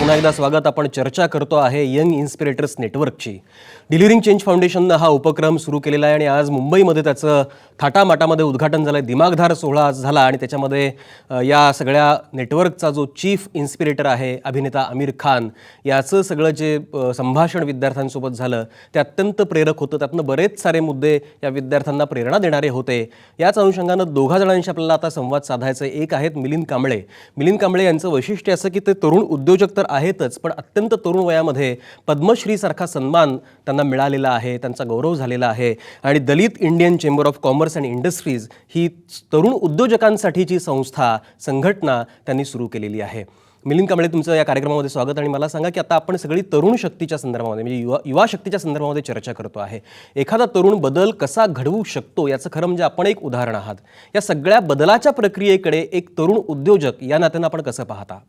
पुन्हा एकदा स्वागत. आपण चर्चा करतो आहे यंग इन्स्पिरेटर्स नेटवर्कची. डिलिव्हरिंग चेंज फाउंडेशननं हा उपक्रम सुरू केलेला आहे आणि आज मुंबईमध्ये त्याचं थाटामाटामध्ये उद्घाटन झालं आहे. दिमागदार सोहळा आज झाला आणि त्याच्यामध्ये या सगळ्या नेटवर्कचा जो चीफ इन्स्पिरेटर आहे अभिनेता आमिर खान, याचं सगळं जे संभाषण विद्यार्थ्यांसोबत झालं ते अत्यंत प्रेरक होतं. त्यातनं बरेच सारे मुद्दे या विद्यार्थ्यांना प्रेरणा देणारे होते. याच अनुषंगानं दोघा जणांशी आपल्याला आता संवाद साधायचा. एक आहेत मिलिंद कांबळे. मिलिंद कांबळे यांचं वैशिष्ट्य असं की ते तरुण उद्योजक तर आहेतच, पण अत्यंत तरुण वयामध्ये पद्मश्रीसारखा सन्मान त्यांना मिळालेला आहे, त्यांचा गौरव झालेला आहे. आणि Dalit Indian chamber of commerce and industries ही तरुण उद्योजकांसाठीची संस्था, संघटना त्यांनी सुरू केलेली आहे. मिलिंद कांबळे, तुमचं या कार्यक्रमामध्ये स्वागत. आणि मला सांगा की आता आपण सगळी तरुण शक्तीच्या संदर्भामध्ये म्हणजे युवा शक्तीच्या संदर्भामध्ये चर्चा करतो आहे. एखादा तरुण बदल कसा घडवू शकतो याचं खरं म्हणजे आपण एक उदाहरण आहात. या सगळ्या बदलाच्या प्रक्रियेकडे एक तरुण उद्योजक या नात्यानं आपण कसं पाहता?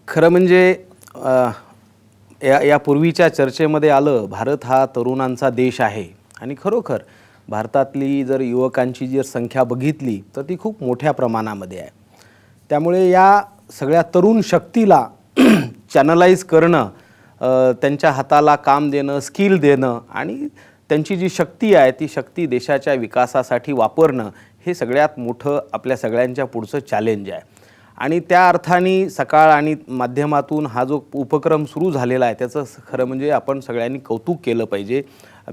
खरं म्हणजे यापूर्वीच्या चर्चेमध्ये आलं, भारत हा तरुणांचा देश आहे आणि खरोखर भारतातली जर युवकांची जर संख्या बघितली तर ती खूप मोठ्या प्रमाणामध्ये आहे. त्यामुळे या सगळ्या तरुण शक्तीला चॅनलाइज करणं, त्यांच्या हाताला काम देणं, स्किल देणं आणि त्यांची जी शक्ती आहे ती शक्ती देशाच्या विकासासाठी वापरणं, हे सगळ्यात मोठं आपल्या सगळ्यांच्या पुढचं चॅलेंज आहे. आणि त्या अर्थाने सकाळ आणि माध्यमातून हा जो उपक्रम सुरू झालेला आहे त्याचं खरं म्हणजे आपण सगळ्यांनी कौतुक केलं पाहिजे.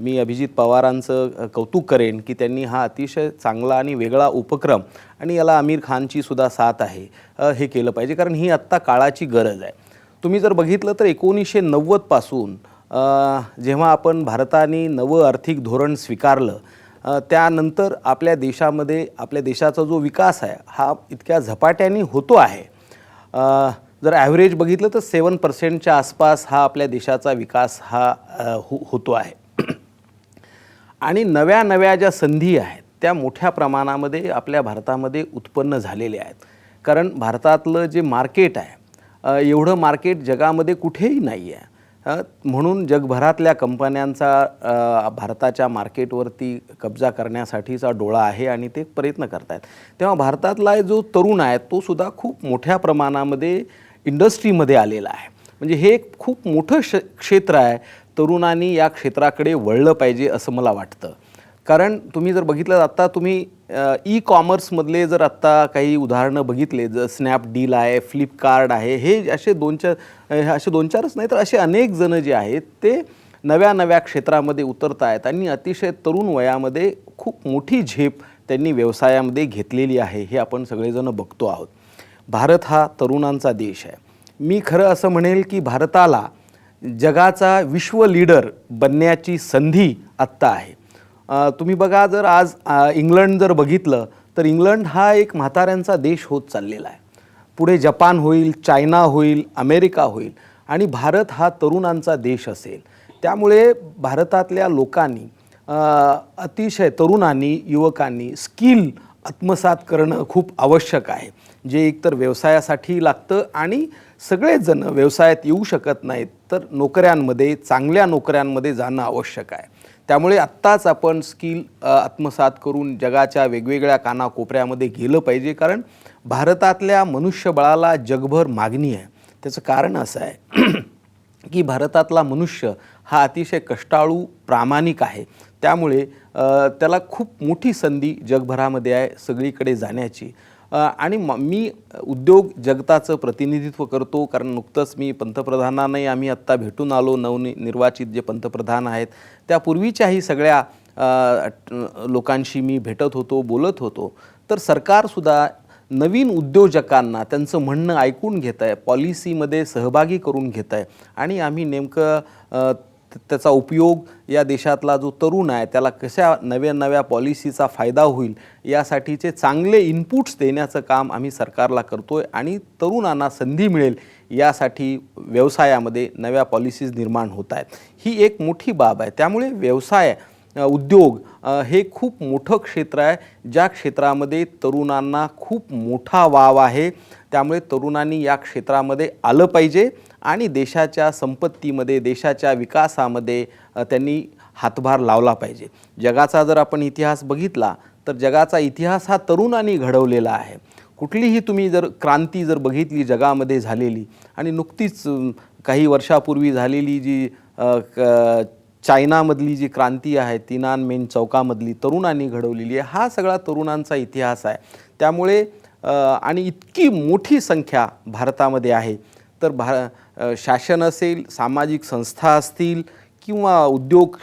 मी अभिजित पवारांचं कौतुक करेन की त्यांनी हा अतिशय चांगला आणि वेगळा उपक्रम, आणि याला आमिर खानची सुद्धा साथ आहे, हे केलं पाहिजे, कारण ही आत्ता काळाची गरज आहे. तुम्ही जर बघितलं तर 1990 पासून जेव्हा आपण भारताने नवं आर्थिक धोरण स्वीकारलं, त्यानंतर आपल्या देशामध्ये आपल्या देशाचा जो विकास आहे हा इतक्या झपाट्याने होतो आहे. जर ॲव्हरेज बघितलं तर 7% आसपास हा आपल्या देशाचा विकास हा होतो आहे. आणि नव्या नव्या ज्या संधी आहेत त्या मोठ्या प्रमाणामध्ये आपल्या भारतामध्ये उत्पन्न झालेल्या आहेत. कारण भारतातलं जे मार्केट आहे, एवढं मार्केट जगामध्ये कुठेही नाही आहे. म्हणून जगभरातल्या कंपन्यांचा भारताच्या मार्केटवरती कब्जा करण्यासाठीचा डोळा आहे आणि ते प्रयत्न करत आहेत. तेव्हा भारतातला जो तरुण आहे तो सुद्धा खूप मोठ्या प्रमाणामध्ये इंडस्ट्रीमध्ये आलेला आहे. म्हणजे हे एक खूप मोठं क्षेत्र आहे. तरुणांनी या क्षेत्राकडे वळलं पाहिजे असं मला वाटतं. कारण तुम्ही जर बघितलं, आत्ता तुम्ही ई कॉमर्समधले जर आत्ता काही उदाहरणं बघितले, जर स्नॅपडील आहे, फ्लिपकार्ट आहे, हे असे दोन चारच नाही तर असे अनेक जण जे आहेत ते नव्या नव्या क्षेत्रामध्ये उतरत आहेत आणि अतिशय तरुण वयामध्ये खूप मोठी झेप त्यांनी व्यवसायामध्ये घेतलेली आहे, हे आपण सगळेजण बघतो आहोत. भारत हा तरुणांचा देश आहे. मी खरं असं म्हणेल की भारताला जगाचा विश्व लीडर बनण्याची संधी आत्ता आहे. तुम्ही बघा, जर आज इंग्लंड जर बघितलं तर इंग्लंड हा एक म्हाताऱ्यांचा देश होत चाललेला आहे. पुढे जपान होईल, चायना होईल, अमेरिका होईल आणि भारत हा तरुणांचा देश असेल. त्यामुळे भारतातल्या लोकांनी, अतिशय तरुणांनी, युवकांनी स्किल आत्मसात करणं खूप आवश्यक आहे, जे एकतर व्यवसायासाठी लागतं आणि सगळेच जण व्यवसायात येऊ शकत नाहीत तर नोकऱ्यांमध्ये, चांगल्या नोकऱ्यांमध्ये जाणं आवश्यक आहे. त्यामुळे आत्ताच आपण स्किल आत्मसात करून जगाच्या वेगवेगळ्या कानाकोपऱ्यामध्ये गेलं पाहिजे. कारण भारतातल्या मनुष्यबळाला जगभर मागणी आहे. त्याचं कारण असं आहे की भारतातला मनुष्य हा अतिशय कष्टाळू, प्रामाणिक आहे. त्यामुळे त्याला खूप मोठी संधी जगभरामध्ये आहे सगळीकडे जाण्याची. आणि मी उद्योग जगताचं प्रतिनिधित्व करतो, कारण नुकतंच मी पंतप्रधानांनाही आम्ही आत्ता भेटून आलो. नवनिर्वाचित जे पंतप्रधान आहेत त्यापूर्वीच्याही सगळ्या लोकांशी मी भेटत होतो, बोलत होतो. तर सरकारसुद्धा नवीन उद्योजकांना त्यांचं म्हणणं ऐकून घेत आहे, पॉलिसीमध्ये सहभागी करून घेत आहे आणि आम्ही नेमकं त्याचा उपयोग या देशातला जो तरुण आहे त्याला कशा नव्या नव्या पॉलिसीचा फायदा होईल यासाठीचे चांगले इनपुट्स देण्याचं काम आम्ही सरकारला करतो आहे. आणि तरुणांना संधी मिळेल यासाठी व्यवसायामध्ये नव्या पॉलिसीज निर्माण होत आहेत. ही एक मोठी बाब आहे. त्यामुळे व्यवसाय, उद्योग हे खूप मोठं क्षेत्र आहे, ज्या क्षेत्रामध्ये तरुणांना खूप मोठा वाव आहे. त्यामुळे तरुणांनी या क्षेत्रामध्ये आलं पाहिजे आणि देशाच्या संपत्तीमध्ये, देशाच्या विकासामध्ये त्यांनी हातभार लावला पाहिजे. जगाचा जर आपण इतिहास बघितला तर जगाचा इतिहास हा तरुणांनी घडवलेला आहे. कुठलीही तुम्ही जर क्रांती जर बघितली जगामध्ये झालेली, आणि नुकतीच काही वर्षापूर्वी झालेली जी चायनामधली जी क्रांती आहे, तिनानमेन चौकामधली तरुणांनी घडवलेली आहे, हा सगळा तरुणांचा इतिहास आहे. त्यामुळे आणि इतकी मोठी संख्या भारतामध्ये आहे, तर शासन असेल, सामाजिक संस्था असतील, किंवा उद्योग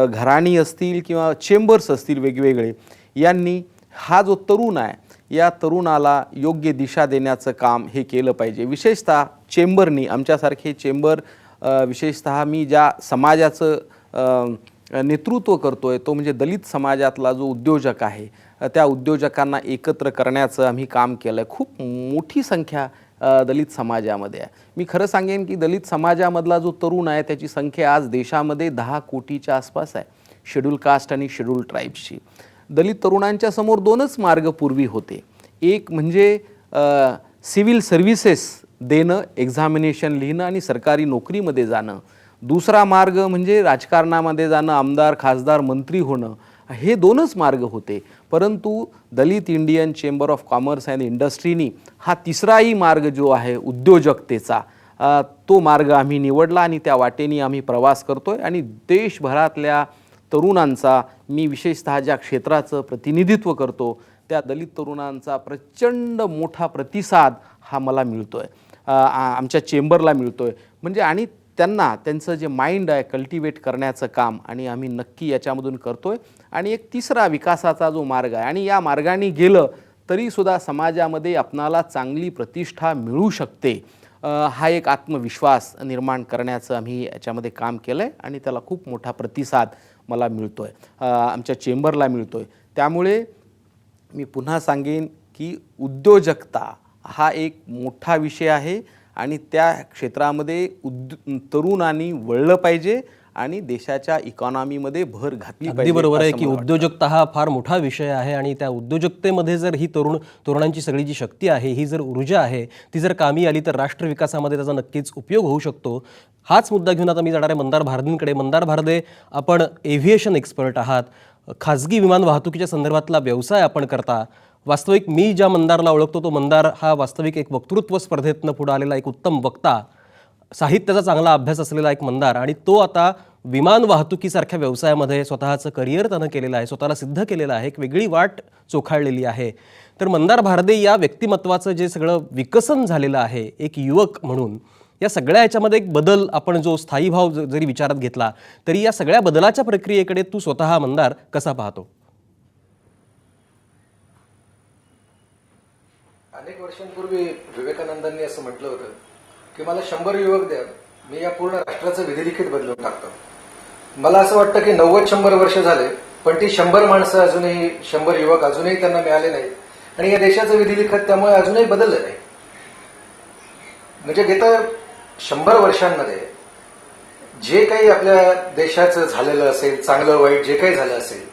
घराणी असतील, किंवा चेंबर्स असतील वेगवेगळे, यांनी हा जो तरुण आहे या तरुणाला योग्य दिशा देण्याचं काम हे केलं पाहिजे. विशेषतः चेंबरनी, आमच्यासारखे चेंबर, विशेषतः मी ज्या समाजाचं नेतृत्व करतोय तो म्हणजे दलित समाजातला जो उद्योजक आहे, त्या उद्योजकांना एकत्र करण्याचं आम्ही काम केलं आहे. खूप मोठी संख्या दलित समाजामध्ये आहे. मी खरं सांगेन की दलित समाजामधला जो तरुण आहे त्याची संख्या आज देशामध्ये 10 कोटीच्या आसपास आहे, शेड्यूल कास्ट आणि शेड्यूल ट्राईब्सची. दलित तरुणांच्या समोर 2च मार्ग पूर्वी होते. एक म्हणजे सिव्हिल सर्व्हिसेस देणं, एक्झामिनेशन लिहिणं आणि सरकारी नोकरीमध्ये जाणं. दुसरा मार्ग म्हणजे राजकारणामध्ये जाणं, आमदार, खासदार, मंत्री होणं. हे 2च मार्ग होते. परंतु Dalit Indian chamber of commerce and इंडस्ट्रीनी हा तिसराही मार्ग जो आहे उद्योजकतेचा, तो मार्ग आम्ही निवडला आणि त्या वाटेने आम्ही प्रवास करतोय. आणि देशभरातल्या तरुणांचा, मी विशेषतः ज्या क्षेत्राचं प्रतिनिधित्व करतो त्या दलित तरुणांचा प्रचंड मोठा प्रतिसाद हा मला मिळतोय, आमच्या चेंबरला मिळतोय. म्हणजे आणि त्यांना त्यांचं जे माइंड आहे कल्टिवेट करण्याचं काम आणि आम्ही नक्की याच्यामधून करतोय. आणि एक तिसरा विकासाचा जो मार्ग आहे, आणि या मार्गाने गेलं तरीसुद्धा समाजामध्ये आपणाला चांगली प्रतिष्ठा मिळू शकते, हा एक आत्मविश्वास निर्माण करण्याचं आम्ही याच्यामध्ये काम केलं आहे. आणि त्याला खूप मोठा प्रतिसाद मला मिळतो आहे, आमच्या चेंबरला मिळतो आहे. त्यामुळे मी पुन्हा सांगेन की उद्योजकता हा एक मोठा विषय आहे आणि त्या क्षेत्रामध्ये तरुणांनी वळलं पाहिजे आणि देशाच्या इकॉनॉमीमध्ये भर घातली पाहिजे. अगदी बरोबर आहे की उद्योजकता हा फार मोठा विषय आहे आणि त्या उद्योजकतेमध्ये जर ही तरुणांची सगळी जी शक्ती आहे, ही जर ऊर्जा आहे, ती जर कामी आली तर राष्ट्र विकासामध्ये त्याचा नक्कीच उपयोग होऊ शकतो. हाच मुद्दा घेऊन आता मी जाणार आहे मंदार भारदेंकडे. मंदार भारदे, आपण एव्हिएशन एक्सपर्ट आहात, खाजगी विमान वाहतुकीच्या संदर्भातला व्यवसाय आपण करता. वास्तविक मी ज्या मंदारला ओळखतो तो मंदार हा वास्तविक एक वक्तृत्व स्पर्धेतनं पुढे आलेला एक उत्तम वक्ता, साहित्याचा चांगला अभ्यास असलेला एक मंदार, आणि तो आता विमान वाहतुकीसारख्या व्यवसायामध्ये स्वतःचं करिअर त्यानं केलेलं आहे, स्वतःला सिद्ध केलेलं आहे, एक वेगळी वाट चोखाळलेली आहे. तर मंदार भारदे या व्यक्तिमत्वाचं जे सगळं विकसन झालेलं आहे एक युवक म्हणून, या सगळ्या याच्यामध्ये एक बदल, आपण जो स्थायी भाव जरी विचारात घेतला तरी या सगळ्या बदलाच्या प्रक्रियेकडे तू स्वतः मंदार कसा पाहतो? अनेक वर्षांपूर्वी विवेकानंदांनी असं म्हटलं होतं की मला 100 युवक द्या, मी या पूर्ण राष्ट्राचं विधिलिखित बदलून टाकतो. मला असं वाटतं की 90-100 वर्ष झाले, पण ती 100 माणसं अजूनही, 100 युवक अजूनही त्यांना मिळाले नाहीत आणि या देशाचं विधिलिखित त्यामुळे अजूनही बदललं नाही. म्हणजे गेल्या 100 वर्षांमध्ये जे काही आपल्या देशाचं झालेलं असेल, चांगलं वाईट जे काही झालं असेल,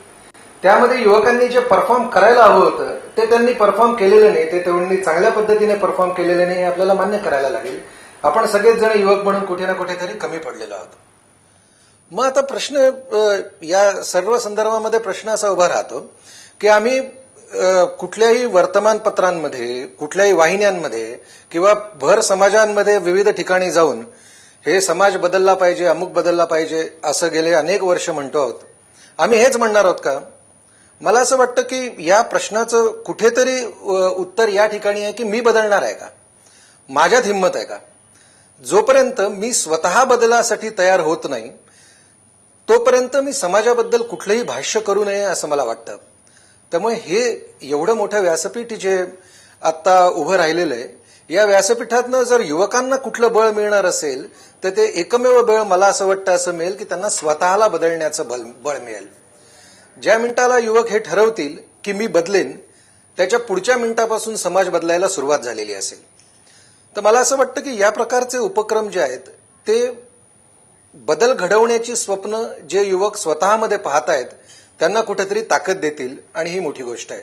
त्यामध्ये युवकांनी जे परफॉर्म करायला हवं होतं ते त्यांनी परफॉर्म केलेलं नाही, ते त्यांनी चांगल्या पद्धतीने परफॉर्म केलेलं नाही, हे आपल्याला मान्य करायला लागेल. आपण सगळेच जण युवक म्हणून कुठे ना कुठेतरी कमी पडलेलो आहोत. मग आता प्रश्न या सर्व संदर्भामध्ये प्रश्न असा उभा राहतो की आम्ही कुठल्याही वर्तमानपत्रांमध्ये, कुठल्याही वाहिन्यांमध्ये किंवा भर समाजांमध्ये विविध ठिकाणी जाऊन हे समाज बदलला पाहिजे, अमुक बदलला पाहिजे असं गेले अनेक वर्ष म्हणतो आहोत. आम्ही हेच म्हणणार आहोत का? मला असं वाटतं की या प्रश्नाचं कुठेतरी उत्तर या ठिकाणी आहे की मी बदलणार आहे का, माझ्यात हिंमत आहे का? जोपर्यंत मी स्वतः बदलासाठी तयार होत नाही तोपर्यंत मी समाजाबद्दल कुठलंही भाष्य करू नये असं मला वाटतं. त्यामुळे हे एवढं मोठं व्यासपीठ जे आत्ता उभं राहिलेलं आहे, या व्यासपीठातनं जर युवकांना कुठलं बळ मिळणार असेल तर ते एकमेव बळ मला असं वाटतं असं मिळेल की त्यांना स्वतःला बदलण्याचं बळ मिळेल. ज्या मिनिटाला युवक हे ठरवतील की मी बदलेन, त्याच्या पुढच्या मिनिटापासून समाज बदलायला सुरुवात झालेली असेल. तर मला असं वाटतं की या प्रकारचे उपक्रम जे आहेत ते बदल घडवण्याची स्वप्न जे युवक स्वतःमध्ये पाहतायत त्यांना कुठेतरी ताकद देतील आणि ही मोठी गोष्ट आहे.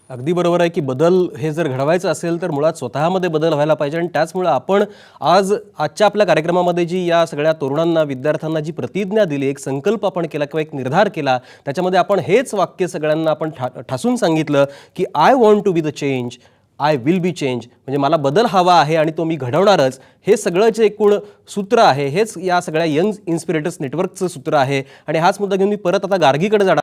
अगदी बरोबर आहे की बदल हे जर घडवायचं असेल तर मुळात स्वतःमध्ये बदल व्हायला पाहिजे आणि त्याचमुळे आपण आजच्या आपल्या कार्यक्रमामध्ये जी या सगळ्या तरुणांना विद्यार्थ्यांना जी प्रतिज्ञा दिली, एक संकल्प आपण केला किंवा एक निर्धार केला, त्याच्यामध्ये आपण हेच वाक्य सगळ्यांना आपण ठासून सांगितलं की I want to be the change, I will be change. म्हणजे मला बदल हवा आहे आणि तो मी घडवणारच. हे सगळं जे एकूण सूत्र आहे हेच या सगळ्या यंग इन्स्पिरेटर्स नेटवर्कचं सूत्र आहे आणि हाच मुद्दा घेऊन मी परत आता गार्गीकडे जाणार